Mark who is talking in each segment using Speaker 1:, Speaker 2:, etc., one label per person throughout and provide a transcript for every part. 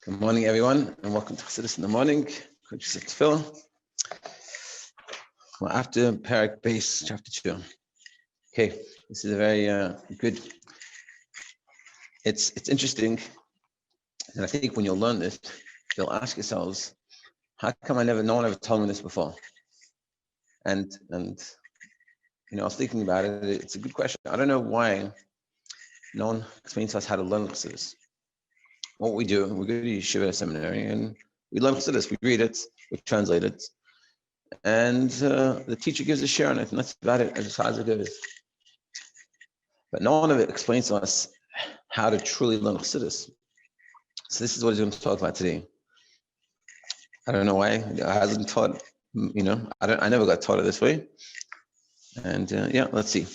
Speaker 1: Good morning, everyone, and welcome to Chassidus in the morning. Kuntres HaTefila. Well, after Parak Base, chapter 2. Okay, this is a very good. It's interesting, and I think when you'll learn this, you'll ask yourselves, how come no one ever told me this before? And I was thinking about it. It's a good question. I don't know why no one explains to us how to learn Chassidus. What we do, we go to Yeshiva seminary and we learn Chassidus. We read it, we translate it, and the teacher gives a share on it, and that's about it, as far as it goes. But no one of it explains to us how to truly learn Chassidus. So this is what he's going to talk about today. I don't know why it hasn't taught. I never got taught it this way. And let's see.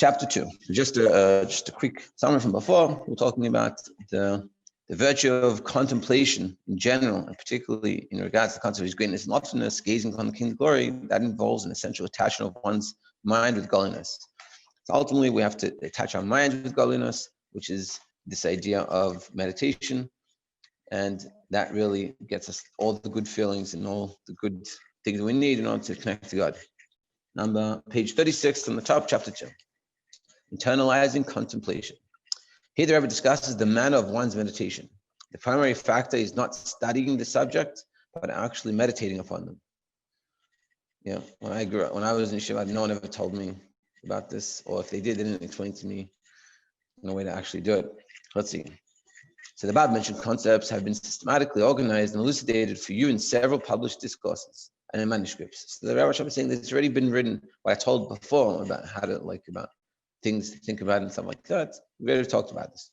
Speaker 1: Chapter 2. Just a quick summary from before. We're talking about the virtue of contemplation in general, and particularly in regards to the concept of his greatness and loftiness, gazing on the King's glory. That involves an essential attachment of one's mind with godliness. So ultimately, we have to attach our minds with godliness, which is this idea of meditation, and that really gets us all the good feelings and all the good things we need in order to connect to God. Page 36 on the top, chapter 2. Internalizing contemplation. Here the Rebbe discusses the manner of one's meditation. The primary factor is not studying the subject, but actually meditating upon them. When I was in Yeshiva, no one ever told me about this, or if they did, they didn't explain to me in a way to actually do it. Let's see. So the above mentioned concepts have been systematically organized and elucidated for you in several published discourses and in manuscripts. So the Rebbe is saying that it's already been written, what I told before about how to about things to think about and stuff like that. We already talked about this.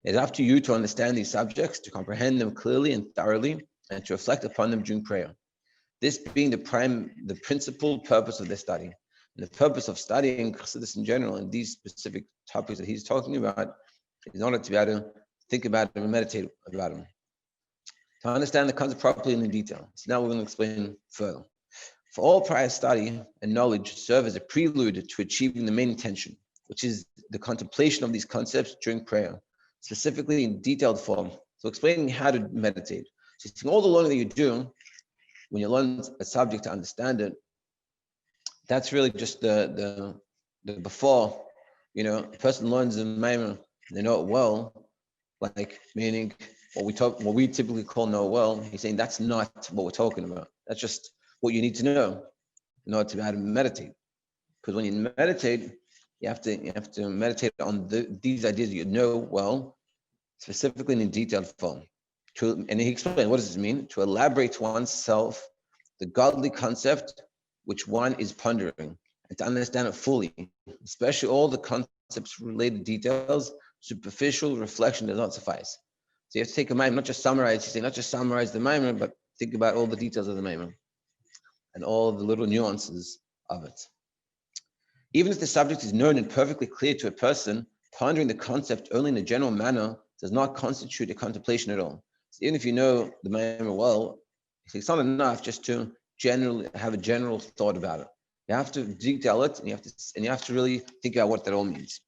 Speaker 1: It's up to you to understand these subjects, to comprehend them clearly and thoroughly, and to reflect upon them during prayer. This being the principal purpose of their study. And the purpose of studying Chassidus in general and these specific topics that he's talking about is in order to be able to think about them and meditate about them. To understand the concept properly and in detail. So now we're going to explain further. For all prior study and knowledge serve as a prelude to achieving the main intention, which is the contemplation of these concepts during prayer, specifically in detailed form. So explaining how to meditate. So all the learning that you do, when you learn a subject to understand it, that's really just the before, a person learns the Maimon, they know it well, meaning what we typically call know well. He's saying that's not what we're talking about. That's just what you need to know in order to be able to meditate. Because when you meditate, you have to meditate on these ideas that you know well, specifically in detailed form. And he explained, what does this mean? To elaborate to oneself the godly concept which one is pondering, and to understand it fully, especially all the concepts related details. Superficial reflection does not suffice. So you have to take a Maimon, not just summarize the Maimon, but think about all the details of the Maimon and all the little nuances of it. Even if the subject is known and perfectly clear to a person, pondering the concept only in a general manner does not constitute a contemplation at all. So even if you know the Maimon well, it's not enough just to generally have a general thought about it. You have to detail it, and you have to really think about what that all means.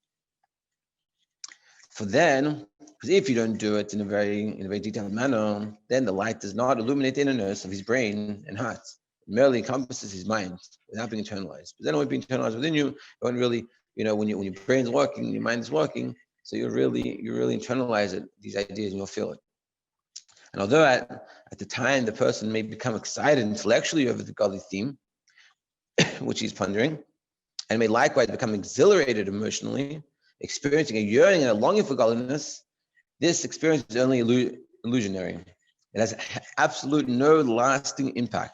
Speaker 1: Because if you don't do it in a very detailed manner, then the light does not illuminate the innerness of his brain and heart. It merely encompasses his mind without being internalized. But then when it being internalized within you, when really, when your brain's working, your mind is working, so you really internalize it, these ideas, and you'll feel it. And although at the time the person may become excited intellectually over the godly theme, which he's pondering, and may likewise become exhilarated emotionally, experiencing a yearning and a longing for godliness, this experience is only illusionary. It has absolute no lasting impact.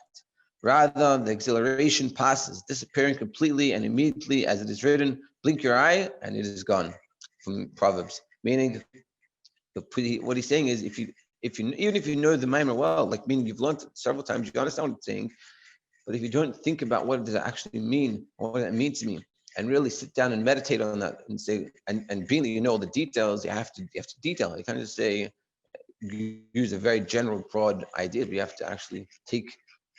Speaker 1: Rather, the exhilaration passes, disappearing completely and immediately, as it is written, blink your eye and it is gone, from Proverbs. Meaning, what he's saying is, even if you know the Maimon well, meaning you've learned it several times, you understand what it's saying, but if you don't think about what does it actually mean, or what does it mean to me, and really sit down and meditate on that and say, and being that you know all the details, you have to detail it. You can't just say, use a very general, broad idea, but you have to actually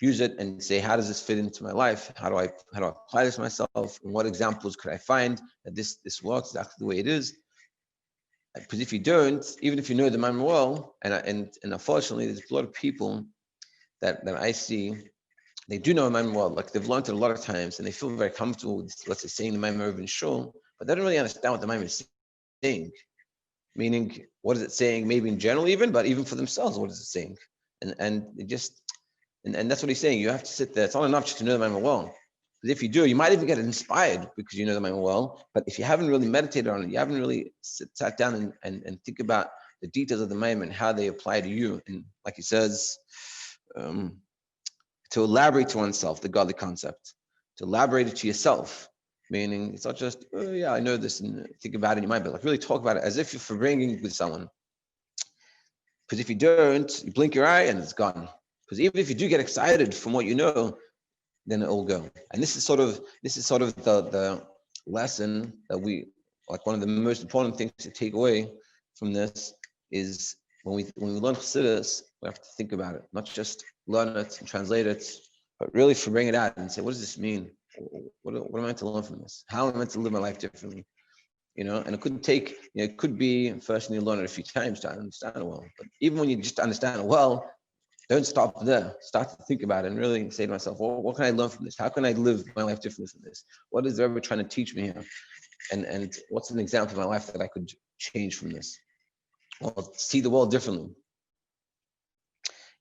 Speaker 1: use it and say, how does this fit into my life? How do I apply this to myself? And what examples could I find that this works exactly the way it is? Because if you don't, even if you know the Maimon well, and unfortunately, there's a lot of people that I see, they do know Maimon well, like they've learned it a lot of times, and they feel very comfortable with, let's say, saying the Maimon over in shul, but they don't really understand what the Maimon is saying. Meaning, what is it saying? Maybe in general, even, but even for themselves, what is it saying? And it just, and that's what he's saying. You have to sit there. It's not enough just to know the Maimon well. Because if you do, you might even get inspired because you know the Maimon well. But if you haven't really meditated on it, you haven't really sat down and think about the details of the Maimon and how they apply to you. And like he says, to elaborate to oneself the godly concept, to elaborate it to yourself. Meaning, it's not just, oh yeah, I know this, and think about it in your mind, but like really talk about it as if you're bringing with someone. Because if you don't, you blink your eye and it's gone. Because even if you do get excited from what you know, then it'll go. And this is sort of the lesson that we, like one of the most important things to take away from this is when we learn Chassidus, we have to think about it, not just learn it and translate it, but really to bring it out and say, what does this mean? What am I meant to learn from this? How am I meant to live my life differently? And it could take, it could be first you learn it a few times to understand it well. But even when you just understand it well, don't stop there. Start to think about it and really say to myself, well, what can I learn from this? How can I live my life differently from this? What is the Rebbe trying to teach me here? And what's an example of my life that I could change from this? Well, see the world differently.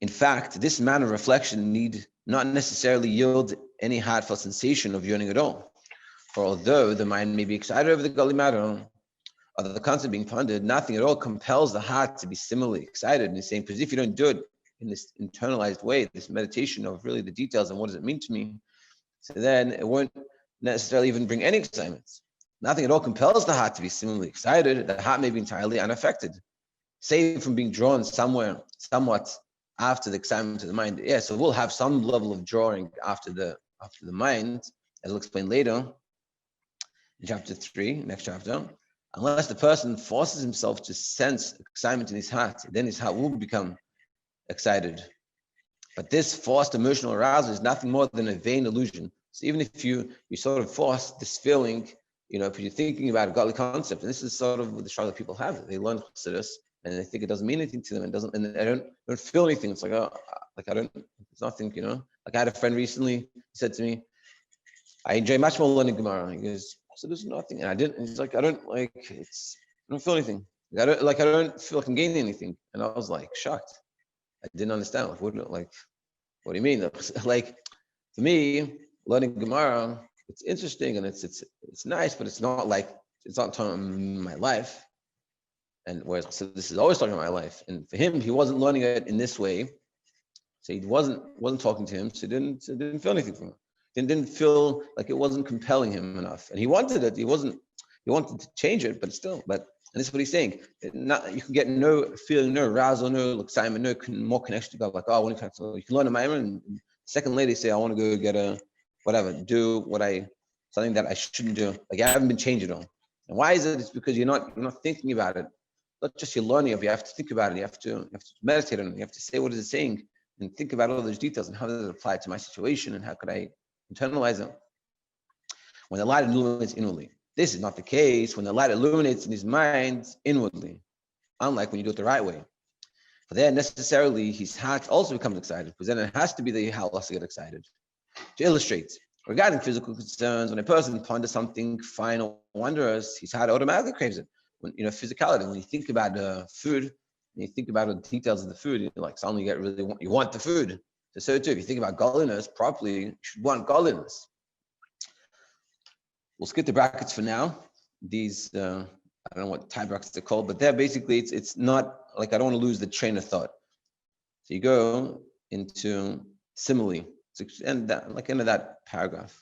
Speaker 1: In fact, this manner of reflection need not necessarily yield any heartfelt sensation of yearning at all. For although the mind may be excited over the godly matter, or the concept being pondered, nothing at all compels the heart to be similarly excited. And he's saying, because if you don't do it in this internalized way, this meditation of really the details and what does it mean to me, so then it won't necessarily even bring any excitement. Nothing at all compels the heart to be similarly excited. The heart may be entirely unaffected, save from being drawn somewhat after the excitement of the mind. Yeah, so we'll have some level of drawing after the mind, as we'll explain later in chapter 3, next chapter. Unless the person forces himself to sense excitement in his heart, then his heart will become excited. But this forced emotional arousal is nothing more than a vain illusion. So even if you sort of force this feeling, if you're thinking about a godly concept, and this is sort of the struggle that people have. They learn Chassidus and they think it doesn't mean anything to them. And they don't feel anything. It's like, it's nothing, Like I had a friend recently, he said to me, I enjoy much more learning Gemara. He goes, so there's nothing. And I didn't, he's like, I don't feel anything. I don't feel like I'm gaining anything. And I was like shocked. I didn't understand. What do you mean? Like, for me, learning Gemara, it's interesting and it's nice, but it's not talking about my life. And whereas so this is always talking about my life. And for him, he wasn't learning it in this way. So he wasn't talking to him. So it didn't feel anything from him. It didn't feel like it wasn't compelling him enough. And he wanted it. He wanted to change it, but still. And this is what he's saying. You can get no feeling, no arousal, no excitement, no more connection to God. Like, I want to connect. So you can learn a Maimon, and a second later say, I want to go get something that I shouldn't do. Like I haven't been changed at all. And why is it? It's because you're not thinking about it. Not just you're learning it, you have to think about it. You have to meditate on it. You have to say, what is it saying? And think about all those details and how does it apply to my situation and how could I internalize it? When the light illuminates inwardly. This is not the case when the light illuminates in his mind inwardly, unlike when you do it the right way. For then necessarily his heart also becomes excited, because then it has to be that your heart also get excited. To illustrate, regarding physical concerns, when a person ponders something fine or wondrous, his heart automatically craves it. When physicality, when you think about food, and you think about the details of the food, you suddenly you want the food. So too, if you think about godliness properly, you should want godliness. We'll skip the brackets for now. These, I don't know what type brackets they're called, but they're basically, it's not like I don't want to lose the train of thought. So you go into simile, and end of that paragraph.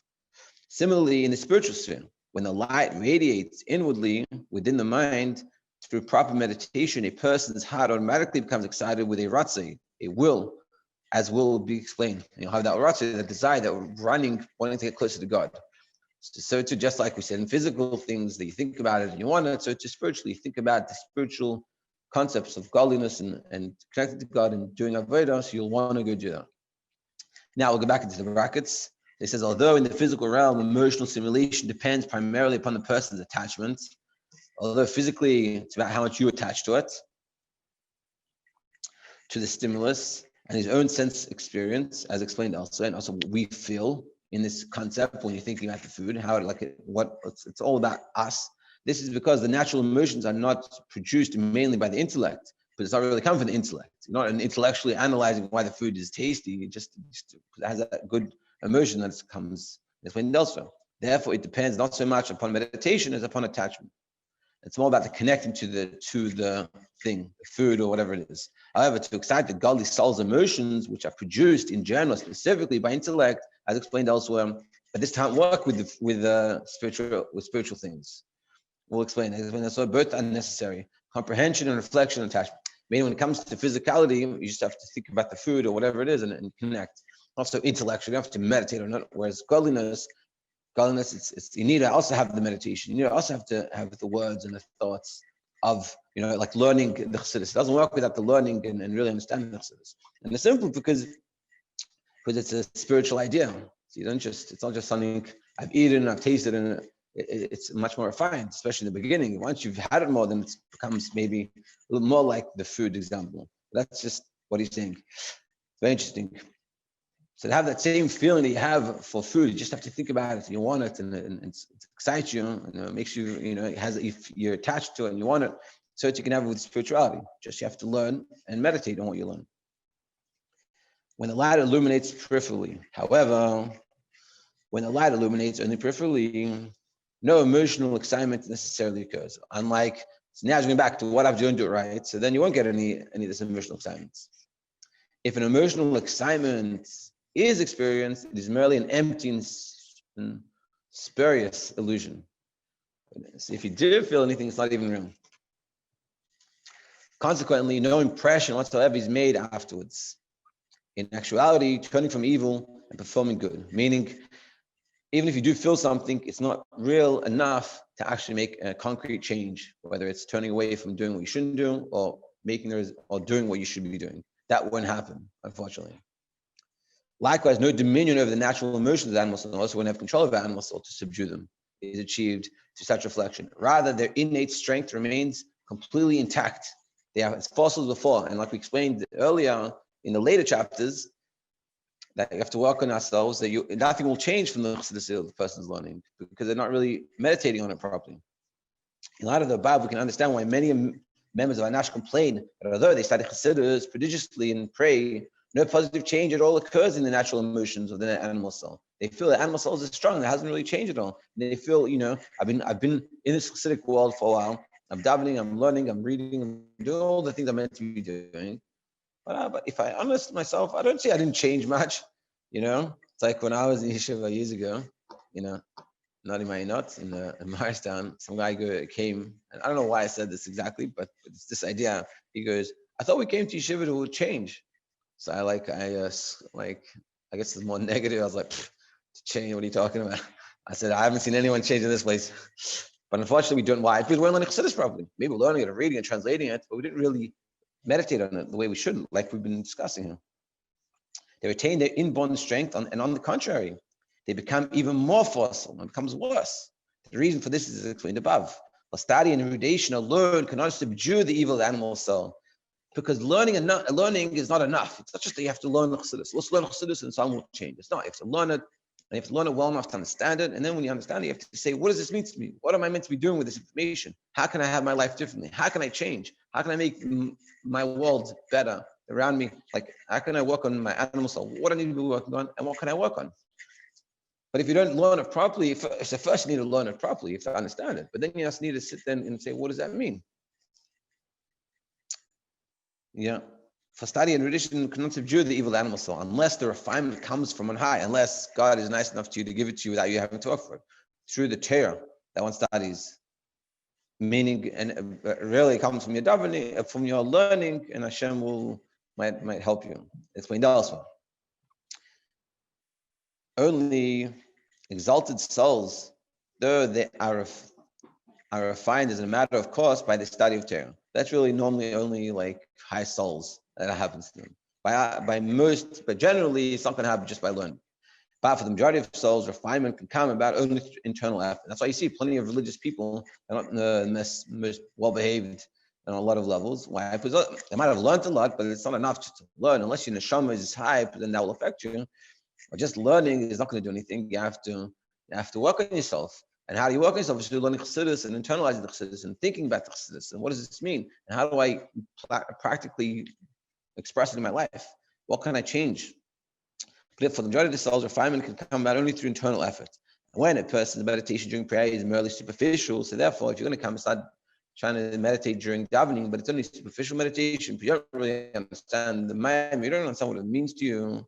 Speaker 1: Similarly, in the spiritual sphere, when the light radiates inwardly within the mind through proper meditation, a person's heart automatically becomes excited with a ratzeh, a will, as will be explained. And you'll have that ratzeh, that desire, that wanting to get closer to God. So too, just like we said in physical things that you think about it and you want it, so too spiritually, think about the spiritual concepts of godliness and connected to God and doing avodah, so you'll want to go do that. Now we'll go back into the brackets. It says, although in the physical realm, emotional simulation depends primarily upon the person's attachment, Although physically, it's about how much you attach to it, to the stimulus, and his own sense experience, as explained elsewhere, and also what we feel in this concept when you're thinking about the food, how it's all about us. This is because the natural emotions are not produced mainly by the intellect, but it's not really coming from the intellect. You're not intellectually analyzing why the food is tasty. It just has that good emotion that comes explained elsewhere. Therefore, it depends not so much upon meditation as upon attachment. It's more about the connecting to the thing, the food or whatever it is. However, to excite the godly soul's emotions, which are produced in general, specifically by intellect, as explained elsewhere, but this can't work with spiritual things. We'll explain. So both are necessary: comprehension and reflection and attachment. Meaning, when it comes to physicality, you just have to think about the food or whatever it is and connect. Also, intellectually, you have to meditate on it. Whereas godliness, it's you need to also have the meditation. You also have to have the words and the thoughts of, like learning the Chassidus. It doesn't work without the learning and really understanding the Chassidus. And it's simple because it's a spiritual idea. So it's not just something I've eaten, I've tasted, and it's much more refined, especially in the beginning. Once you've had it more, then it becomes maybe a little more like the food example. That's just what he's saying. Very interesting. So to have that same feeling that you have for food, you just have to think about it. You want it, and it excites you, and it makes you, if you're attached to it and you want it, so that you can have it with spirituality. Just you have to learn and meditate on what you learn. When the light illuminates peripherally, however, when the light illuminates only peripherally, no emotional excitement necessarily occurs. Unlike, so now going back to what I've done, do it right. So then you won't get any of this emotional excitement. If an emotional excitement is experienced, it is merely an empty and spurious illusion. So if you do feel anything, it's not even real. Consequently, no impression whatsoever is made afterwards. In actuality, turning from evil and performing good, meaning even if you do feel something, it's not real enough to actually make a concrete change, whether it's turning away from doing what you shouldn't do or doing what you should be doing. That won't happen, unfortunately. Likewise, no dominion over the natural emotions of animals, and also won't have control of animals or to subdue them, is achieved to such reflection. Rather, their innate strength remains completely intact. They are as fossils before, and like we explained earlier in the later chapters, that you have to work on ourselves, that nothing will change from the Chassidus the person's learning, because they're not really meditating on it properly. In light of the above, we can understand why many members of Anash complain that although they study Chassidus prodigiously and pray, no positive change at all occurs in the natural emotions of the animal soul. They feel that animal soul is strong, it hasn't really changed at all. And they feel, I've been in this Chassidic world for a while. I'm davening, I'm learning, I'm reading, I'm doing all the things I'm meant to be doing. But if I honest myself, I don't see I didn't change much. It's like when I was in Yeshiva years ago, not in my nuts in Morristown, some guy came, and I don't know why I said this exactly, but it's this idea. He goes, I thought we came to Yeshiva to change. So I guess it's more negative. I was like, to change, what are you talking about? I said, I haven't seen anyone change in this place. But unfortunately, we don't. Why? Because we're learning Chassidus properly. Maybe we're learning it, or reading it, translating it, but we didn't really meditate on it the way we should, like we've been discussing here. They retain their inborn strength, and on the contrary, they become even more forceful and becomes worse. The reason for this is explained above. Study and meditation alone cannot subdue the evil animal soul, because learning is not enough. It's not just that you have to learn the Chassidus. Let's learn Chassidus and something will change. It's not. You have to learn it, and you have to learn it well enough to understand it. And then when you understand it, you have to say, what does this mean to me? What am I meant to be doing with this information? How can I have my life differently? How can I change? How can I make my world better around me? Like, how can I work on my animal soul? What do I need to be working on, and what can I work on? But if you don't learn it properly, first you need to learn it properly, you have to understand it. But then you just need to sit there and say, what does that mean? Yeah. For study and tradition cannot subdue the evil animal soul unless the refinement comes from on high, unless God is nice enough to you to give it to you without you having to work for it. Through the Torah that one studies. Meaning, and really comes from your davening, from your learning, and Hashem might help you. It's explained also. Only exalted souls, though they are refined as a matter of course by the study of Torah. That's really normally only like high souls that happens to them. But generally, it's not going to happen just by learning. But for the majority of souls, refinement can come about only through internal effort. That's why you see plenty of religious people, they're not the most well-behaved on a lot of levels. Why? Because they might have learned a lot, but it's not enough just to learn. Unless your neshama is high, then that will affect you. Or just learning is not going to do anything. You have to work on yourself. And how do you work on yourself? Is learning Chassidus and internalizing the Chassidus and thinking about the Chassidus. And what does this mean? And how do I practically express it in my life? What can I change? But for the majority of the souls, refinement can come about only through internal effort. When a person's meditation during prayer is merely superficial, so therefore, if you're going to come and start trying to meditate during davening, but it's only superficial meditation, but you don't really understand the mind, you don't understand what it means to you,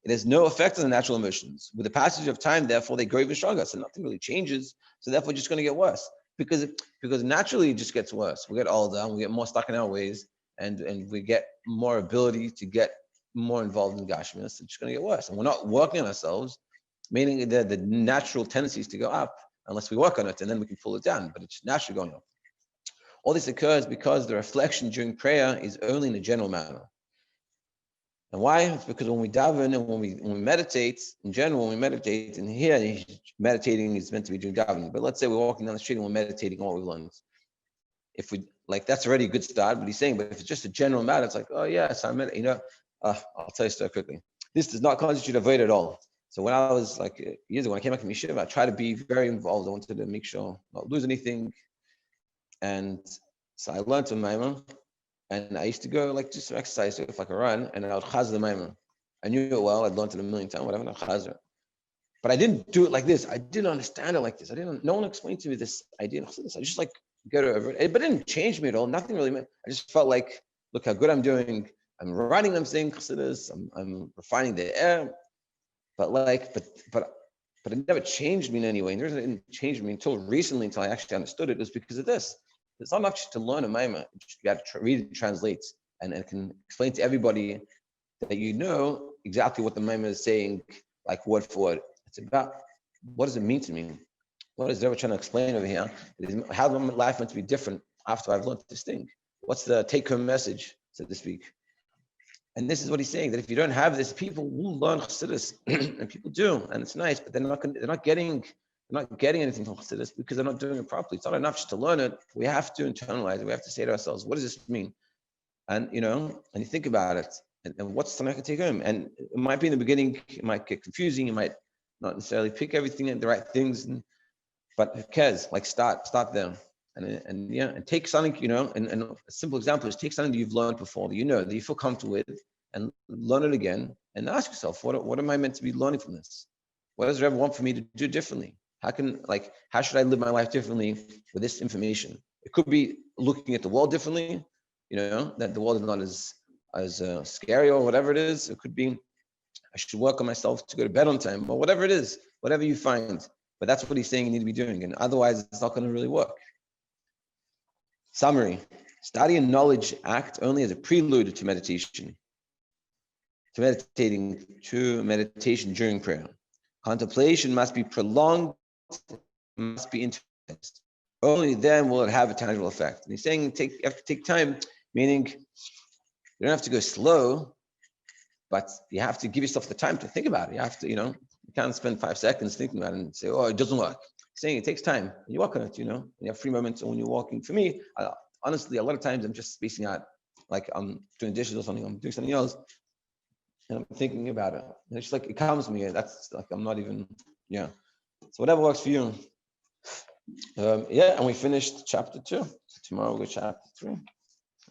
Speaker 1: it has no effect on the natural emotions. With the passage of time, therefore, they grow even stronger. So nothing really changes. So therefore, it's just going to get worse because naturally it just gets worse. We get older, and we get more stuck in our ways, and we get more ability to get more involved in Gashmias. It's just going to get worse. And we're not working on ourselves, meaning the natural tendencies to go up unless we work on it, and then we can pull it down. But it's naturally going up. All this occurs because the reflection during prayer is only in a general manner. And why? It's because when we daven and when we meditate, in general, when we meditate, and here meditating is meant to be doing davening. But let's say we're walking down the street and we're meditating on what we've learned. If we that's already a good start. But he's saying, but if it's just a general matter, it's like, oh yes, I met, I'll tell you a story quickly. This does not constitute avoid at all. So when I was years ago, when I came back from Yeshiva, I tried to be very involved. I wanted to make sure not lose anything. And so I learned a maimon. And I used to go just to exercise, if I could run, and I would chaz the maimon. I knew it well. I'd learned it a million times, whatever, and I'd chaz it. But I didn't do it like this. I didn't understand it like this. No one explained to me this idea. I just get over it. But it didn't change me at all. Nothing really meant. I just felt like, look how good I'm doing. I'm running, I'm saying Chassidus, I'm refining the air. But it never changed me in any way. And the reason it didn't change me until recently, until I actually understood it, was because of this. It's not enough just to learn a maimah. You got to read and translate, and it can explain to everybody that you know exactly what the maimah is saying, like word for word. It's about what does it mean to me? What is Rebbe trying to explain over here? How my life meant to be different after I've learned this thing? What's the take-home message, so to speak? And this is what he's saying, that if you don't have this, people will learn Chassidus, and people do, and it's nice, but they're not getting anything from Chassidus because they're not doing it properly. It's not enough just to learn it. We have to internalize it. We have to say to ourselves, what does this mean? And and you think about it, and what's something I can take home? And it might be in the beginning, it might get confusing, you might not necessarily pick everything and the right things, but who cares? Start there. And take something, and a simple example is take something that you've learned before, that you feel comfortable with, and learn it again, and ask yourself, what am I meant to be learning from this? What does Rebbe want for me to do differently? How should I live my life differently with this information? It could be looking at the world differently, that the world is not as scary or whatever it is. It could be I should work on myself to go to bed on time, or whatever it is, whatever you find. But that's what he's saying you need to be doing, and otherwise it's not going to really work. Summary: study and knowledge act only as a prelude to meditation. To meditation during prayer. Contemplation must be prolonged, must be intense. Only then will it have a tangible effect. And he's saying you have to take time, meaning you don't have to go slow, but you have to give yourself the time to think about it. You have to, you can't spend 5 seconds thinking about it and say, oh, it doesn't work. He's saying it takes time. And you work on it, and you have free moments when you're walking. For me, honestly, a lot of times I'm just spacing out, like I'm doing dishes or something, I'm doing something else, and I'm thinking about it. And it's it calms me. That's I'm not even, So whatever works for you. And we finished chapter 2. So tomorrow we'll go chapter 3.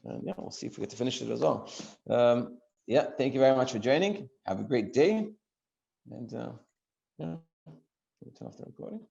Speaker 1: We'll see if we get to finish it as well. Thank you very much for joining. Have a great day. And we'll turn off the recording.